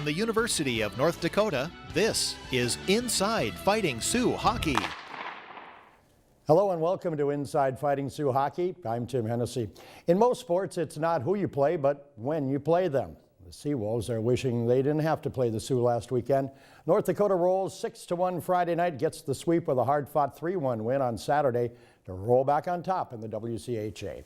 From the University of North Dakota, this is Inside Fighting Sioux Hockey. Hello and welcome to Inside Fighting Sioux Hockey. I'm Tim Hennessy. In most sports, it's not who you play, but when you play them. The Seawolves are wishing they didn't have to play the Sioux last weekend. North Dakota rolls 6-1 Friday night, gets the sweep with a hard-fought 3-1 win on Saturday to roll back on top in the WCHA.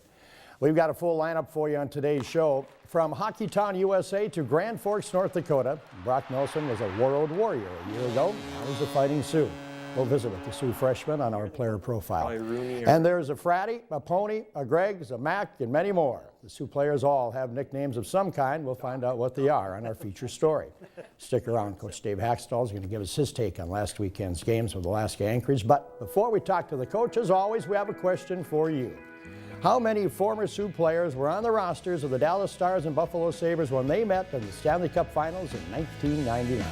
We've got a full lineup for you on today's show. From Hockeytown, USA to Grand Forks, North Dakota, Brock Nelson was a world warrior a year ago. Now he's a Fighting Sioux. We'll visit with the Sioux freshman on our player profile. And there's a Fratty, a Pony, a Greggs, a Mac, and many more. The Sioux players all have nicknames of some kind. We'll find out what they are on our feature story. Stick around. Coach Dave Hakstol is going to give us his take on last weekend's games with Alaska Anchorage. But before we talk to the coach, as always, we have a question for you. How many former Sioux players were on the rosters of the Dallas Stars and Buffalo Sabres when they met in the Stanley Cup Finals in 1999?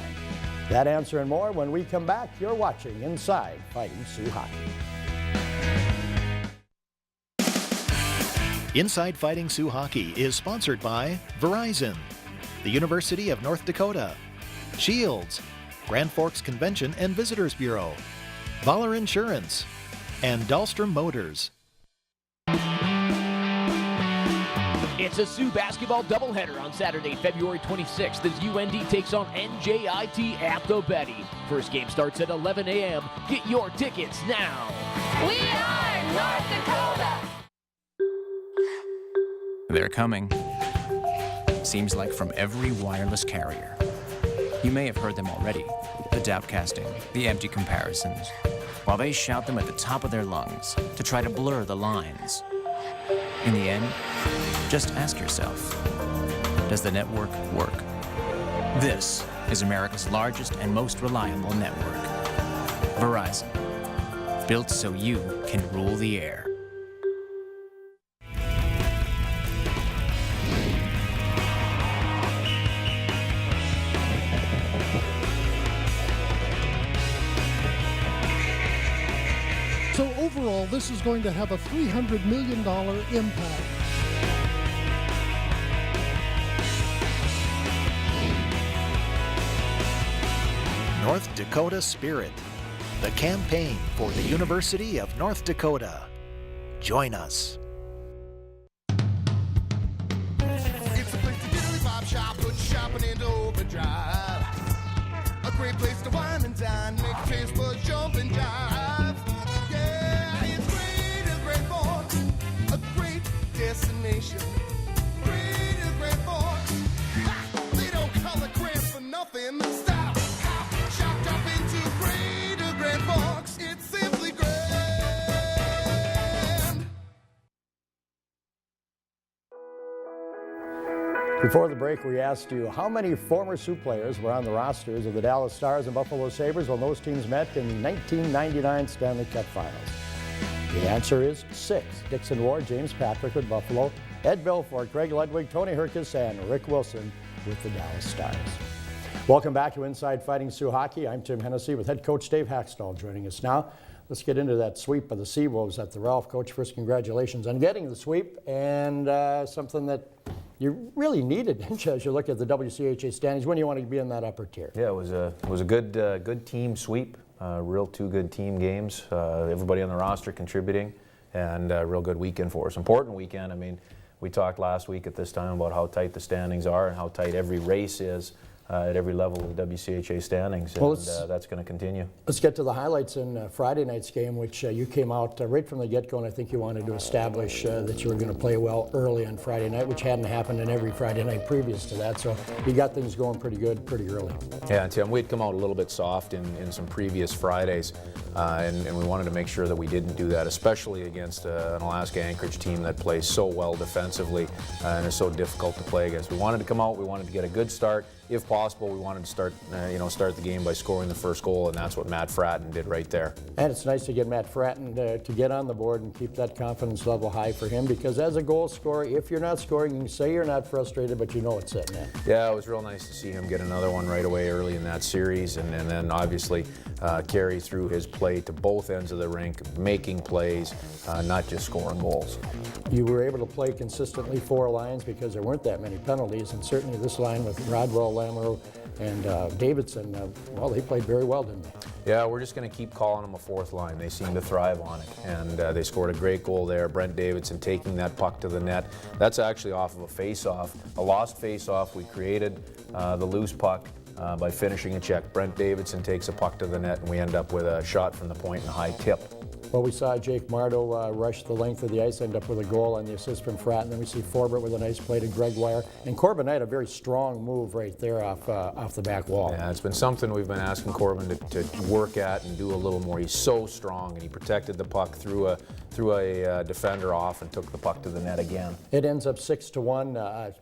That answer and more when we come back. You're watching Inside Fighting Sioux Hockey. Inside Fighting Sioux Hockey is sponsored by Verizon, the University of North Dakota, Shields, Grand Forks Convention and Visitors Bureau, Voller Insurance, and Dahlstrom Motors. It's a Sioux basketball doubleheader on Saturday, February 26th as UND takes on NJIT at the Betty. First game starts at 11 a.m. Get your tickets now. We are North Dakota. They're coming. Seems like from every wireless carrier. You may have heard them already. The doubtcasting, the empty comparisons. While they shout them at the top of their lungs to try to blur the lines. In the end, just ask yourself, does the network work? This is America's largest and most reliable network. Verizon, built so you can rule the air. So overall, this is going to have a $300 million impact. North Dakota Spirit, the campaign for the University of North Dakota. Join us. It's a place to get a vibe shop, put shopping into overdrive. A great place to wine and dine, make taste buds jump and jive. Yeah, it's great and Great Forks, a great destination. Great and Great Forks, they don't call it grand for nothing. Stop, hop, chopped up into Great and Great Forks. It's simply grand. Before the break, we asked you how many former Sioux players were on the rosters of the Dallas Stars and Buffalo Sabres when those teams met in the 1999 Stanley Cup Finals. The answer is 6. Dixon Ward, James Patrick with Buffalo, Ed Belfort, Greg Ludwig, Tony Herkus, and Rick Wilson with the Dallas Stars. Welcome back to Inside Fighting Sioux Hockey. I'm Tim Hennessy with head coach Dave Hakstol joining us now. Let's get into that sweep of the Seawolves at the Ralph. Coach, first congratulations on getting the sweep, and something that you really needed, didn't you, as you look at the WCHA standings when you want to be in that upper tier? Yeah, it was a good team sweep. Real 2 good team games. Everybody on the roster contributing, and a real good weekend for us. Important weekend. I mean, we talked last week at this time about how tight the standings are and how tight every race is at every level of the WCHA standings, and that's going to continue. Let's get to the highlights in Friday night's game, which you came out right from the get-go, and I think you wanted to establish that you were going to play well early on Friday night, which hadn't happened in every Friday night previous to that, so you got things going pretty good pretty early. Yeah, Tim, we'd come out a little bit soft in some previous Fridays, and we wanted to make sure that we didn't do that, especially against an Alaska Anchorage team that plays so well defensively and is so difficult to play against. We wanted to come out, we wanted to get a good start. If possible, we wanted to start the game by scoring the first goal, and that's what Matt Fratton did right there. And it's nice to get Matt Fratton to get on the board and keep that confidence level high for him, because as a goal scorer, if you're not scoring, you can say you're not frustrated, but you know it's sitting in. Yeah, it was real nice to see him get another one right away early in that series, and then obviously carry through his play to both ends of the rink, making plays, not just scoring goals. You were able to play consistently 4 lines because there weren't that many penalties, and certainly this line with Rodwell, Lamoureux, and Davidson, well, they played very well, didn't they? Yeah, we're just going to keep calling them a 4th line. They seem to thrive on it, and they scored a great goal there. Brent Davidson taking that puck to the net. That's actually off of a face-off, a lost face-off. We created the loose puck by finishing a check. Brent Davidson takes a puck to the net, and we end up with a shot from the point and a high tip. Well, we saw Jake Mardo rush the length of the ice, end up with a goal, and the assist from Fratt, and then we see Forbert with a nice play to Gregoire. And Corbin had a very strong move right there off the back wall. Yeah, it's been something we've been asking Corbin to work at and do a little more. He's so strong, and he protected the puck through a defender off and took the puck to the net again. It ends up 6-1.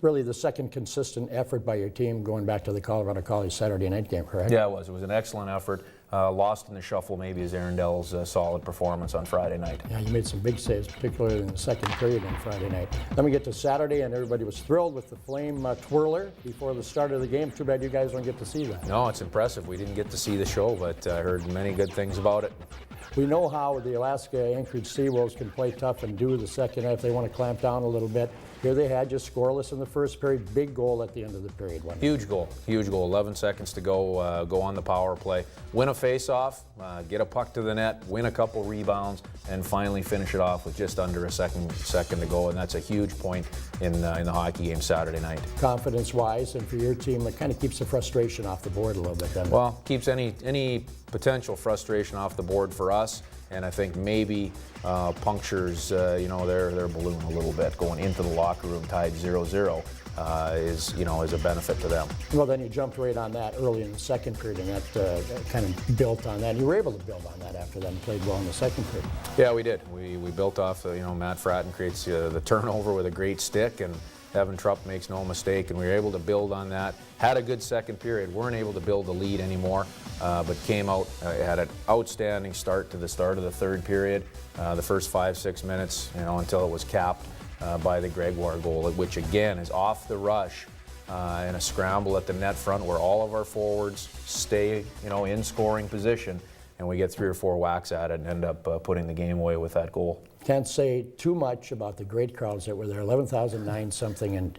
Really the second consistent effort by your team going back to the Colorado College Saturday night game, correct? Yeah, it was. It was an excellent effort. Lost in the shuffle maybe is Arundel's solid performance on Friday night. Yeah, you made some big saves, particularly in the second period on Friday night. Then we get to Saturday, and everybody was thrilled with the flame twirler before the start of the game. Too bad you guys don't get to see that. No, it's impressive. We didn't get to see the show, but I heard many good things about it. We know how the Alaska Anchorage Seawolves can play tough and do the second half. They want to clamp down a little bit. Here they had just scoreless in the first period. Big goal at the end of the period. Huge goal. 11 seconds to go. Go on the power play. Win a face-off, get a puck to the net, win a couple rebounds, and finally finish it off with just under a second to go. And that's a huge point in the hockey game Saturday night. Confidence-wise, and for your team, it kind of keeps the frustration off the board a little bit, doesn't it? Well, keeps any potential frustration off the board for us. And I think maybe punctures, their balloon a little bit. Going into the locker room tied 0-0 is a benefit to them. Well, then you jumped right on that early in the second period, and that kind of built on that. You were able to build on that after that and played well in the second period. Yeah, we did. We built off. Matt Fratton creates the turnover with a great stick, and Evan Trupp makes no mistake, and we were able to build on that. Had a good second period. Weren't able to build the lead anymore, but came out, had an outstanding start to the start of the third period. The first 5-6 minutes, until it was capped by the Gregoire goal, which again is off the rush in a scramble at the net front where all of our forwards stay, in scoring position, and we get 3 or 4 whacks at it and end up putting the game away with that goal. Can't say too much about the great crowds that were there. 11,009 something and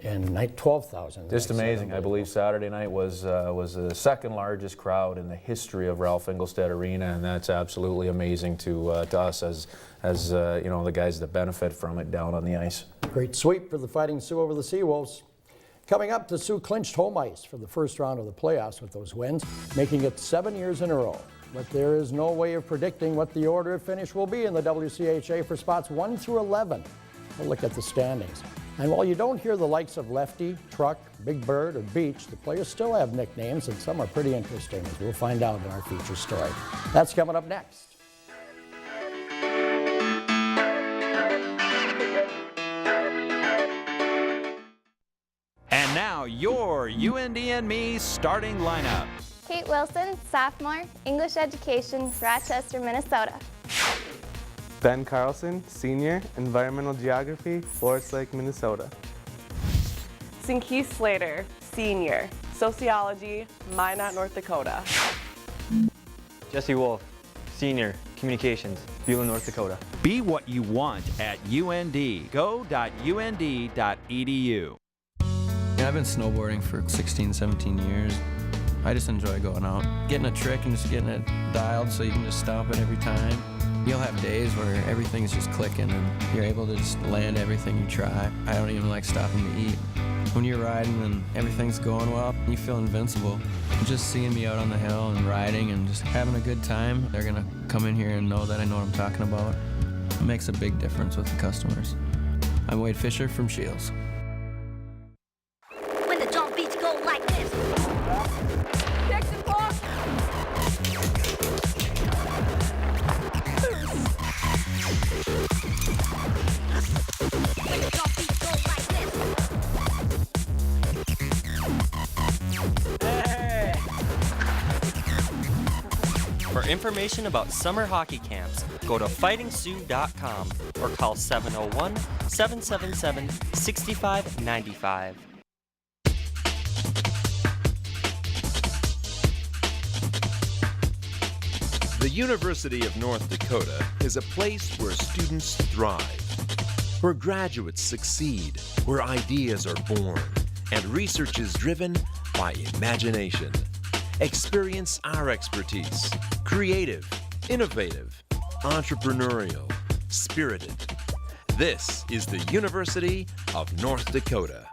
12,000. Just amazing. I believe Saturday night was the second largest crowd in the history of Ralph Engelstad Arena, and that's absolutely amazing to us as the guys that benefit from it down on the ice. Great sweep for the Fighting Sioux over the Seawolves. Coming up, the Sioux clinched home ice for the first round of the playoffs with those wins, making it 7 years in a row. But there is no way of predicting what the order of finish will be in the WCHA for spots 1 through 11. We'll look at the standings. And while you don't hear the likes of Lefty, Truck, Big Bird, or Beach, the players still have nicknames, and some are pretty interesting, as we'll find out in our feature story. That's coming up next. And now your UND&Me starting lineup. Kate Wilson, sophomore, English education, Rochester, Minnesota. Ben Carlson, senior, environmental geography, Forest Lake, Minnesota. Sinky Slater, senior, sociology, Minot, North Dakota. Jesse Wolf, senior, communications, Beulah, North Dakota. Be what you want at UND. Go.und.edu. I've been snowboarding for 16, 17 years. I just enjoy going out, getting a trick and just getting it dialed so you can just stomp it every time. You'll have days where everything's just clicking and you're able to just land everything you try. I don't even like stopping to eat. When you're riding and everything's going well, you feel invincible. Just seeing me out on the hill and riding and just having a good time, they're gonna come in here and know that I know what I'm talking about. It makes a big difference with the customers. I'm Wade Fisher from Shields. When the jump beats go like this. Dixon Ward. When the jump beats go like this. Hey. For information about summer hockey camps, go to fightingsioux.com or call 701-777-6595. University of North Dakota is a place where students thrive, where graduates succeed, where ideas are born, and research is driven by imagination. Experience our expertise. Creative, innovative, entrepreneurial, spirited. This is the University of North Dakota.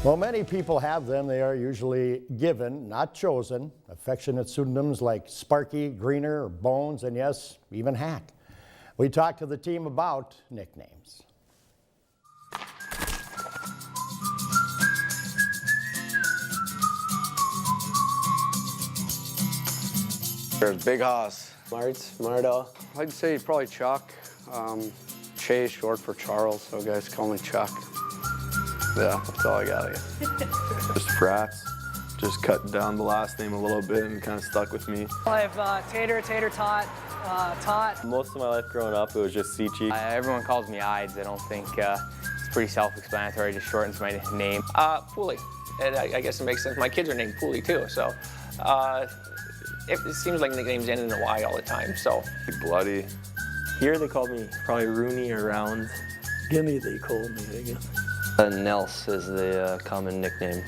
Well, many people have them. They are usually given, not chosen. Affectionate pseudonyms like Sparky, Greener, or Bones, and yes, even Hack. We talked to the team about nicknames. There's Big Hoss. Mardo. I'd say probably Chuck. Chase, short for Charles, so guys call me Chuck. Yeah, that's all I got. Just Frats. Just cut down the last name a little bit and kind of stuck with me. I have Tater, Tot, Tot. Most of my life growing up, it was just Seachy. Everyone calls me Ides. I don't think it's pretty self-explanatory. It just shortens my name. Pooley. And I guess it makes sense. My kids are named Pooley too, so it seems like nicknames end in a Y all the time. So Bloody. Here they called me probably Rooney or Round. Gimme, they called me, I guess. Nels is the common nickname.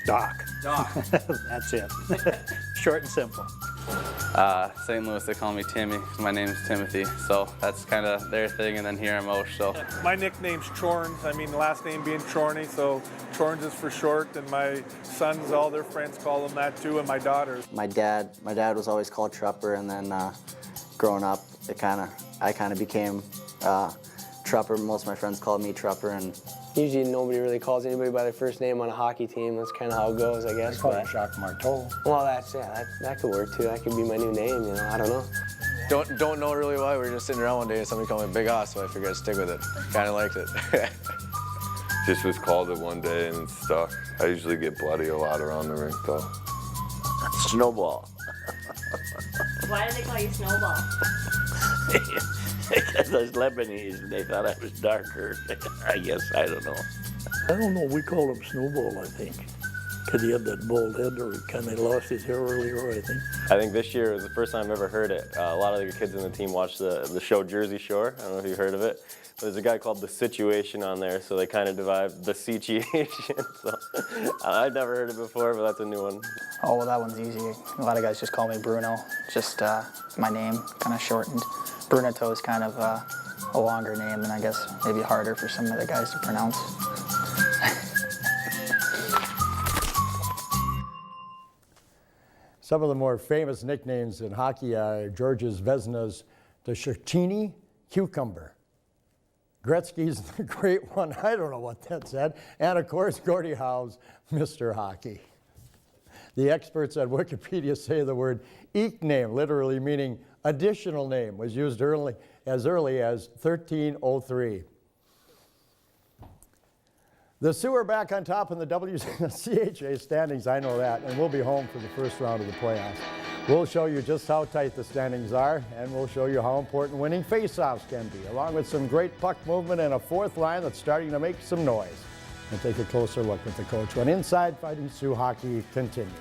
Doc. That's it. Short and simple. St. Louis, they call me Timmy. My name's Timothy, so that's kind of their thing, and then here I'm Osh, so. My nickname's Chorns. I mean, the last name being Chorney, so Chorns is for short, and my sons, all their friends call them that too, and my daughters. My dad was always called Trupper, and then growing up, I kind of became Trupper. Most of my friends called me Trupper, and usually nobody really calls anybody by their first name on a hockey team. That's kind of how it goes, I guess. They call me Jacques Marteau. Well, that could work too. That could be my new name, you know, I don't know. Don't know really why. We were just sitting around one day and somebody called me Big Hoss, so I figured I'd stick with it. Kind of liked it. Just was called it one day and it stuck. I usually get bloody a lot around the rink though. Snowball. Why do they call you Snowball? Because I was Lebanese and they thought I was darker. I guess, I don't know. I don't know, we called him Snowball, I think. Because he had that bald head, or he kind of lost his hair earlier, I think. I think this year was the first time I've ever heard it. A lot of the kids in the team watched the show Jersey Shore. I don't know if you've heard of it. But there's a guy called The Situation on there, so they kind of derived the situation. So I've never heard it before, but that's a new one. Oh, well, that one's easy. A lot of guys just call me Bruno. Just my name, kind of shortened. Brunato is kind of a longer name, and I guess maybe harder for some other guys to pronounce. Some of the more famous nicknames in hockey are Georges Vezina's the Shirtini Cucumber. Gretzky's the Great One, I don't know what that said. And of course, Gordie Howe's Mr. Hockey. The experts at Wikipedia say the word "eek name," literally meaning additional name, was used as early as 1303. The Sioux are back on top in the WCHA standings, I know that, and we'll be home for the first round of the playoffs. We'll show you just how tight the standings are, and we'll show you how important winning faceoffs can be, along with some great puck movement and a fourth line that's starting to make some noise. And take a closer look with the coach when Inside Fighting Sioux Hockey continues.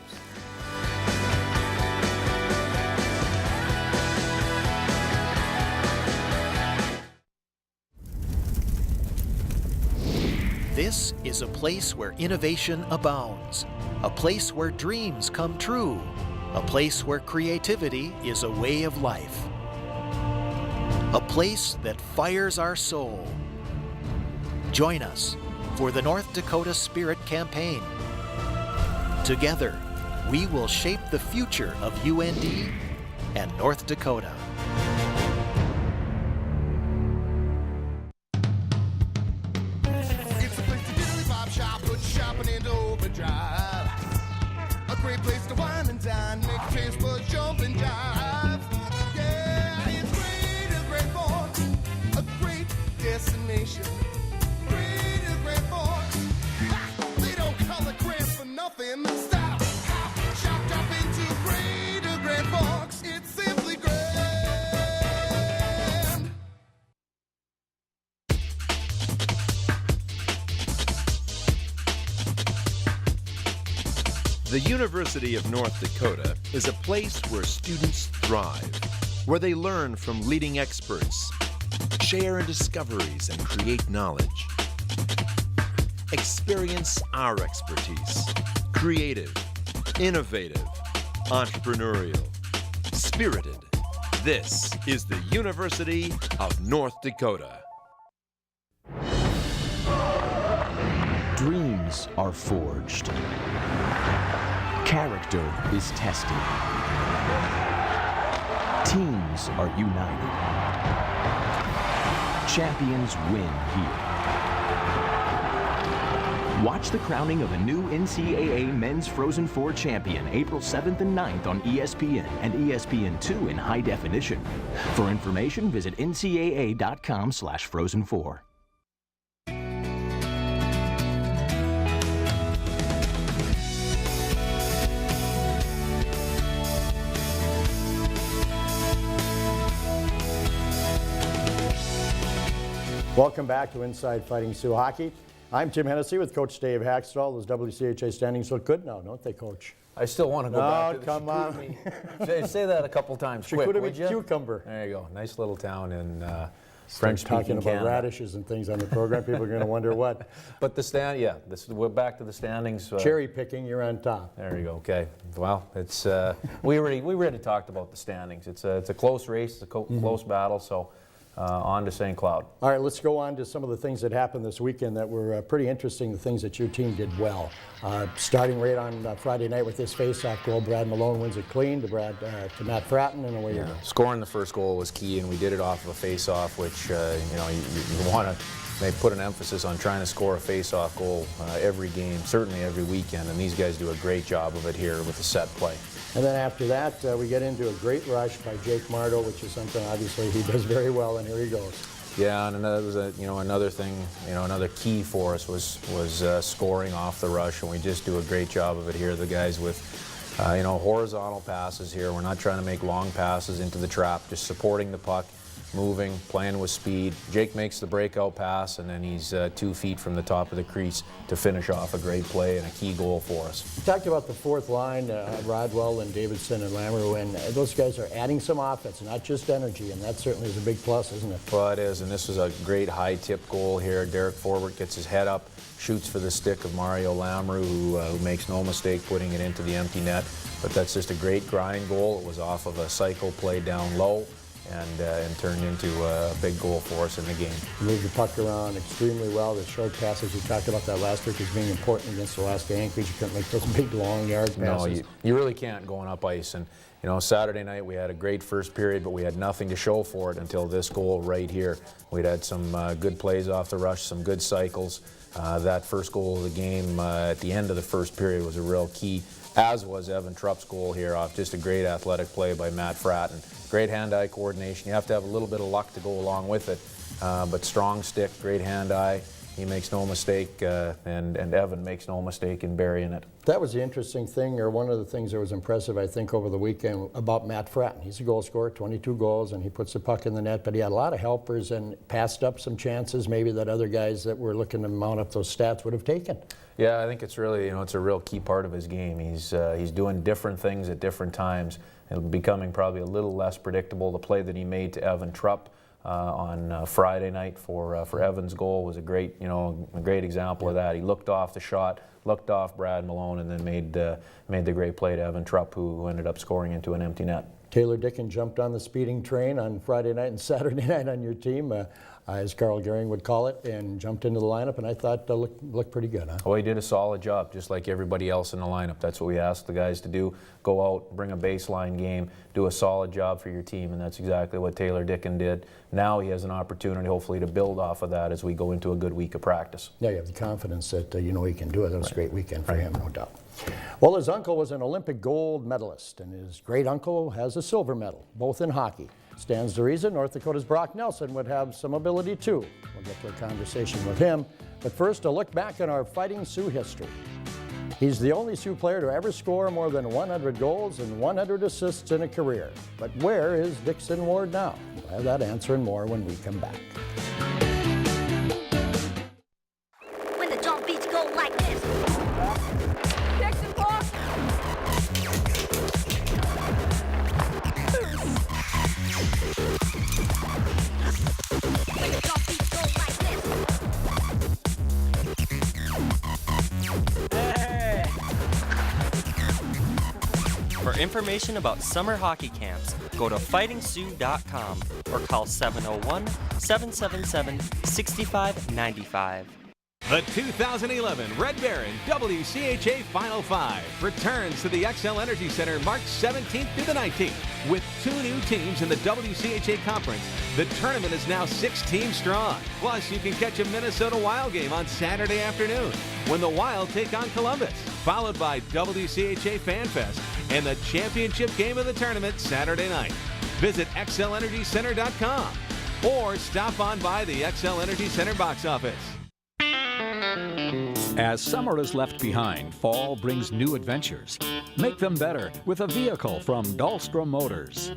This is a place where innovation abounds, a place where dreams come true, a place where creativity is a way of life, a place that fires our soul. Join us for the North Dakota Spirit Campaign. Together, we will shape the future of UND and North Dakota. Shopping into overdrive. A great place to wine and dine, make taste buds jump and jive. Yeah, it's great Forks, a great destination. Great Forks, they don't call it grand for nothing. Stop, hop, chopped up into great Forks. It's simply grand. The University of North Dakota is a place where students thrive, where they learn from leading experts, share in discoveries, and create knowledge. Experience our expertise. Creative, innovative, entrepreneurial, spirited. This is the University of North Dakota. Dreams are forged. Character is tested. Teams are united. Champions win here. Watch the crowning of a new NCAA Men's Frozen 4 champion April 7th and 9th on ESPN and ESPN2 in high definition. For information, visit ncaa.com/Frozen4. Welcome back to Inside Fighting Sioux Hockey. I'm Tim Hennessy with Coach Dave Hakstol. Those WCHA standings look good now, don't they, Coach? I still want to go back to the come on. Say that a couple times quick, would you? Cucumber. There you go. Nice little town in French-speaking talking about Canada. radishes and things on the program. People are going to wonder what. But we're back to the standings. Cherry picking, you're on top. There you go. Okay. Well, it's we already talked about the standings. It's a close race. It's a close battle. So. On to St. Cloud. All right, let's go on to some of the things that happened this weekend that were pretty interesting, the things that your team did well. Starting right on Friday night with this face-off goal, Brad Malone wins it clean to Matt Fratton, and away you go. Scoring the first goal was key, and we did it off of a face-off, which you want to put an emphasis on trying to score a face-off goal every game, certainly every weekend, and these guys do a great job of it here with the set play. And then after that, we get into a great rush by Jake Mardo, which is something obviously he does very well, and here he goes. Yeah, and that was another thing, another key for us was scoring off the rush, and we just do a great job of it here. The guys with horizontal passes here. We're not trying to make long passes into the trap, just supporting the puck, moving, playing with speed. Jake makes the breakout pass, and then he's 2 feet from the top of the crease to finish off a great play and a key goal for us. You talked about the fourth line, Rodwell and Davidson and Lamoureux, and those guys are adding some offense, not just energy, and that certainly is a big plus, isn't it? Well, it is, and this was a great high tip goal here. Derek Forward gets his head up, shoots for the stick of Mario Lamoureux, who makes no mistake putting it into the empty net. But that's just a great grind goal. It was off of a cycle play down low, and turned into a big goal for us in the game. Moved the puck around extremely well. The short passes, we talked about that last week as being important against Alaska Anchorage. You couldn't make those big, long yard passes. No, you really can't going up ice. And Saturday night we had a great first period, but we had nothing to show for it until this goal right here. We'd had some good plays off the rush, some good cycles. That first goal of the game at the end of the first period was a real key, as was Evan Trupp's goal here off just a great athletic play by Matt Fratton. Great hand-eye coordination. You have to have a little bit of luck to go along with it, but strong stick, great hand-eye. He makes no mistake, and Evan makes no mistake in burying it. That was the interesting thing, or one of the things that was impressive, I think, over the weekend about Matt Fratton. He's a goal scorer, 22 goals, and he puts the puck in the net, but he had a lot of helpers and passed up some chances maybe that other guys that were looking to mount up those stats would have taken. Yeah, I think it's really, it's a real key part of his game. He's doing different things at different times and becoming probably a little less predictable. The play that he made to Evan Trupp on Friday night for Evan's goal was a great example of that. He looked off the shot, looked off Brad Malone, and then made the great play to Evan Trupp, who ended up scoring into an empty net. Taylor Dickin jumped on the speeding train on Friday night and Saturday night on your team, as Carl Gehring would call it, and jumped into the lineup, and I thought looked pretty good, huh? Well, he did a solid job, just like everybody else in the lineup. That's what we asked the guys to do. Go out, bring a baseline game, do a solid job for your team, and that's exactly what Taylor Dickin did. Now he has an opportunity, hopefully, to build off of that as we go into a good week of practice. Yeah, you have the confidence that he can do it. That was a great weekend for him, no doubt. Well, his uncle was an Olympic gold medalist, and his great-uncle has a silver medal, both in hockey. Stands to reason North Dakota's Brock Nelson would have some ability too. We'll get to a conversation with him, but first a look back in our Fighting Sioux history. He's the only Sioux player to ever score more than 100 goals and 100 assists in a career. But where is Dixon Ward now? We'll have that answer and more when we come back. When the drum beats go like this. Dixon, boss. For information about summer hockey camps, go to fightingsioux.com or call 701-777-6595. The 2011 Red Baron WCHA Final Five returns to the Xcel Energy Center March 17th through the 19th. With 2 new teams in the WCHA Conference, the tournament is now 6 teams strong. Plus, you can catch a Minnesota Wild game on Saturday afternoon when the Wild take on Columbus, followed by WCHA Fan Fest and the championship game of the tournament Saturday night. Visit XLEnergyCenter.com or stop on by the Xcel Energy Center box office. As summer is left behind, fall brings new adventures. Make them better with a vehicle from Dahlstrom Motors.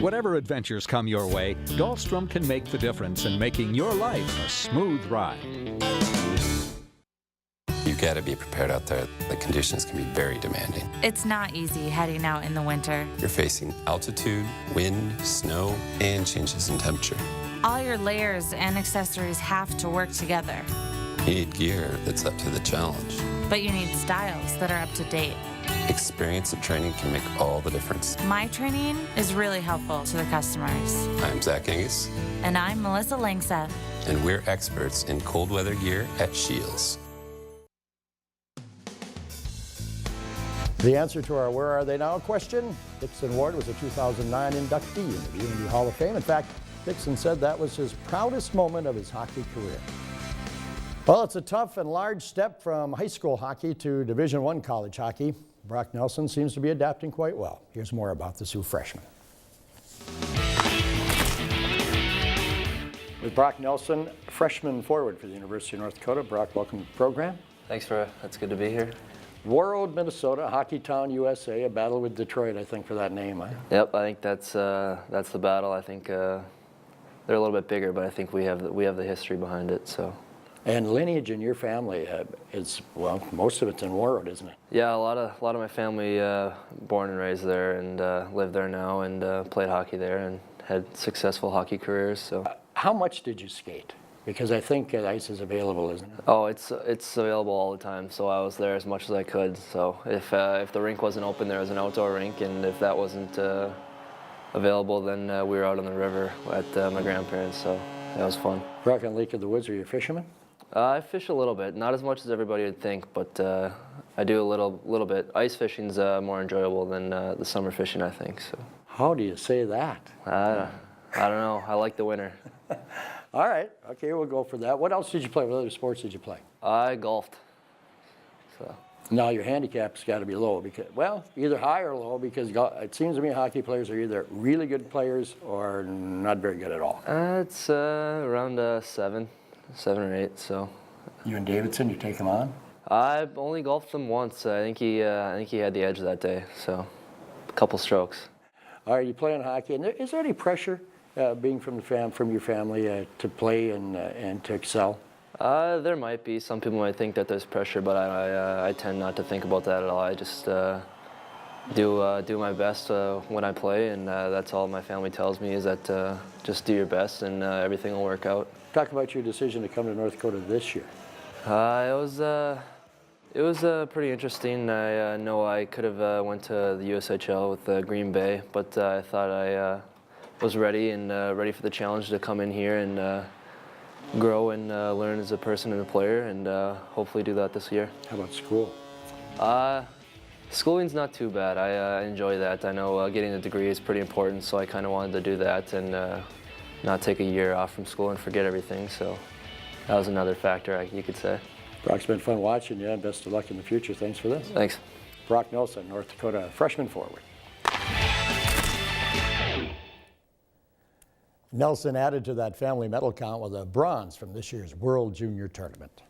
Whatever adventures come your way, Dahlstrom can make the difference in making your life a smooth ride. You've got to be prepared out there. The conditions can be very demanding. It's not easy heading out in the winter. You're facing altitude, wind, snow, and changes in temperature. All your layers and accessories have to work together. You need gear that's up to the challenge. But you need styles that are up to date. Experience and training can make all the difference. My training is really helpful to the customers. I'm Zach Angus. And I'm Melissa Langseth. And we're experts in cold weather gear at Shields. The answer to our Where Are They Now question, Dixon Ward was a 2009 inductee in the Unity Hall of Fame. In fact, Dixon said that was his proudest moment of his hockey career. Well, it's a tough and large step from high school hockey to Division I college hockey. Brock Nelson seems to be adapting quite well. Here's more about the Sioux freshman. With Brock Nelson, freshman forward for the University of North Dakota. Brock, welcome to the program. Thanks, that's good to be here. Warroad, Minnesota, Hockey Town, USA, a battle with Detroit, I think, for that name. Huh? Yep, I think that's the battle. I think they're a little bit bigger, but I think we have the history behind it. So. And lineage in your family is, well, most of it's in Warroad, isn't it? Yeah, a lot of my family born and raised there and live there now and played hockey there and had successful hockey careers. So. How much did you skate? Because I think ice is available, isn't it? Oh, it's available all the time. So I was there as much as I could. So if the rink wasn't open, there was an outdoor rink, and if that wasn't available, then we were out on the river at my grandparents. So that was fun. Brock and Lake of the Woods, are you a fisherman? I fish a little bit, not as much as everybody would think, but I do a little bit. Ice fishing's more enjoyable than the summer fishing, I think. So. How do you say that? I don't know. I like the winter. All right. Okay, we'll go for that. What else did you play? What other sports did you play? I golfed. So. Now your handicap's got to be low because, well, either high or low because it seems to me hockey players are either really good players or not very good at all. It's around 7 or 8. So. You and Davidson, you take him on? I've only golfed him once. I think he had the edge that day. So, a couple strokes. All right, you playing hockey, and is there any pressure? Being from your family to play and to excel? There might be. Some people might think that there's pressure, but I tend not to think about that at all. I just do my best when I play, and that's all my family tells me is that just do your best and everything will work out. Talk about your decision to come to North Dakota this year. It was pretty interesting. I know I could have went to the USHL with Green Bay, but I thought I was ready for the challenge to come in here and grow and learn as a person and a player, and hopefully do that this year. How about school? Schooling's not too bad. I enjoy that. I know getting a degree is pretty important, so I kind of wanted to do that and not take a year off from school and forget everything. So that was another factor, you could say. Brock, it's been fun watching you, and best of luck in the future. Thanks for this. Thanks. Brock Nelson, North Dakota freshman forward. Nelson added to that family medal count with a bronze from this year's World Junior Tournament.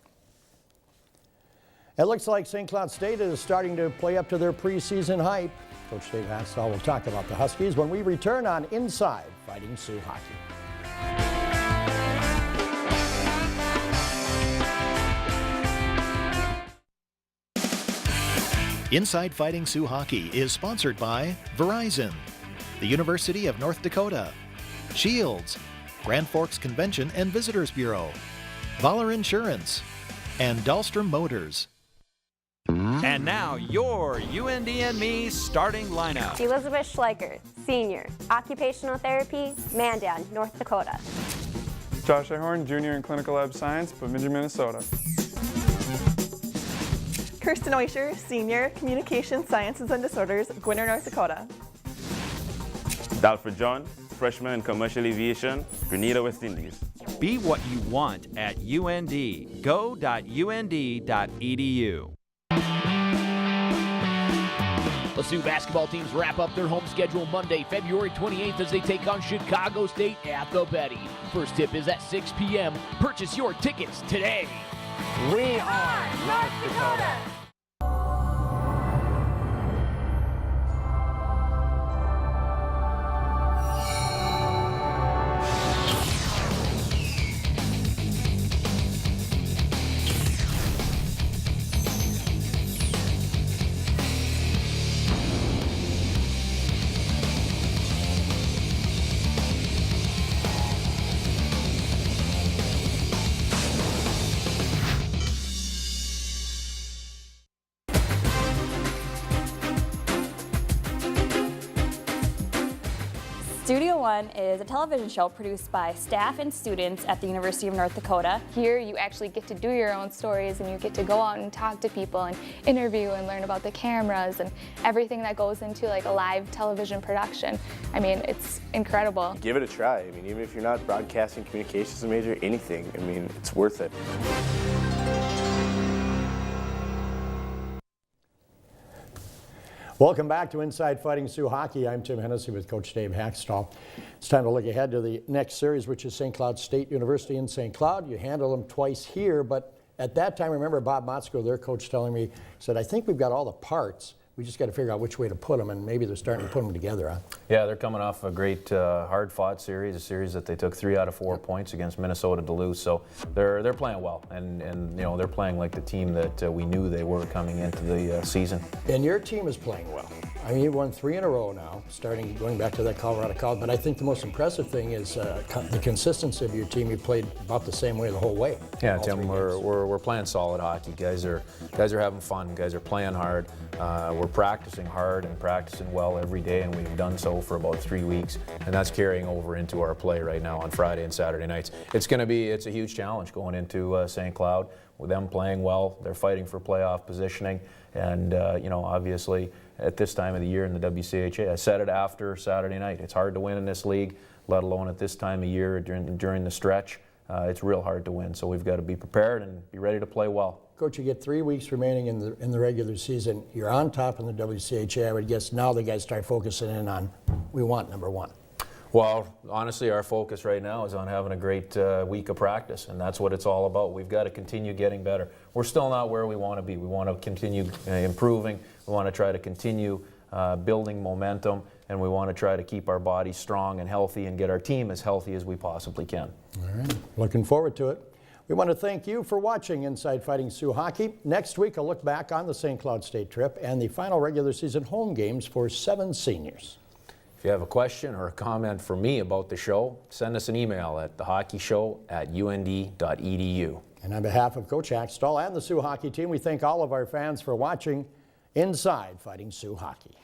It looks like St. Cloud State is starting to play up to their preseason hype. Coach Dave Hakstol will talk about the Huskies when we return on Inside Fighting Sioux Hockey. Inside Fighting Sioux Hockey is sponsored by Verizon. the University of North Dakota, Shields, Grand Forks Convention and Visitors Bureau, Voller Insurance, and Dahlstrom Motors. And now your UNDME starting lineup. Elizabeth Schleicher, Senior, Occupational Therapy, Mandan, North Dakota. Josh Ahorn, Junior in Clinical Lab Science, Bemidji, Minnesota. Kirsten Oischer, Senior, Communication Sciences and Disorders, Gwinner, North Dakota. Dalford John, Freshman in Commercial Aviation, Grenada, West Indies. Be what you want at UND. Go.und.edu. The Sioux basketball teams wrap up their home schedule Monday, February 28th as they take on Chicago State at the Betty. First tip is at 6 p.m. Purchase your tickets today. We are North Dakota. Studio One is a television show produced by staff and students at the University of North Dakota. Here you actually get to do your own stories and you get to go out and talk to people and interview and learn about the cameras and everything that goes into like a live television production. I mean, it's incredible. Give it a try. I mean, even if you're not broadcasting communications major, anything, I mean, it's worth it. Welcome back to Inside Fighting Sioux Hockey. I'm Tim Hennessy with Coach Dave Hakstol. It's time to look ahead to the next series, which is St. Cloud State University in St. Cloud. You handle them twice here, but at that time, remember Bob Motzko, their coach, telling me, said, I think we've got all the parts. We just got to figure out which way to put them, and maybe they're starting to put them together, huh? Yeah, they're coming off a great hard-fought series, a series that they took 3 out of 4 points against Minnesota Duluth. So they're playing well, and you know, they're playing like the team that we knew they were coming into the season. And your team is playing well. I mean, you've won 3 in a row now, going back to that Colorado College. But I think the most impressive thing is the consistency of your team. You played about the same way the whole way. Yeah, Tim, we're playing solid hockey. Guys are having fun. Guys are playing hard. We're practicing hard and practicing well every day, and we've done so for about 3 weeks, and that's carrying over into our play right now on Friday and Saturday nights. It's a huge challenge going into St. Cloud with them playing well. They're fighting for playoff positioning, and you know, obviously at this time of the year in the WCHA, I said it after Saturday night, it's hard to win in this league, let alone at this time of year during the stretch. It's real hard to win, so we've got to be prepared and be ready to play well. Coach, you get 3 weeks remaining in the regular season. You're on top in the WCHA. I would guess now the guys start focusing in on, we want number 1. Well, honestly, our focus right now is on having a great week of practice, and that's what it's all about. We've got to continue getting better. We're still not where we want to be. We want to continue improving. We want to try to continue building momentum, and we want to try to keep our bodies strong and healthy and get our team as healthy as we possibly can. All right, looking forward to it. We want to thank you for watching Inside Fighting Sioux Hockey. Next week, a look back on the St. Cloud State trip and the final regular season home games for 7 seniors. If you have a question or a comment for me about the show, send us an email at thehockeyshow@und.edu. And on behalf of Coach Hakstol and the Sioux Hockey team, we thank all of our fans for watching Inside Fighting Sioux Hockey.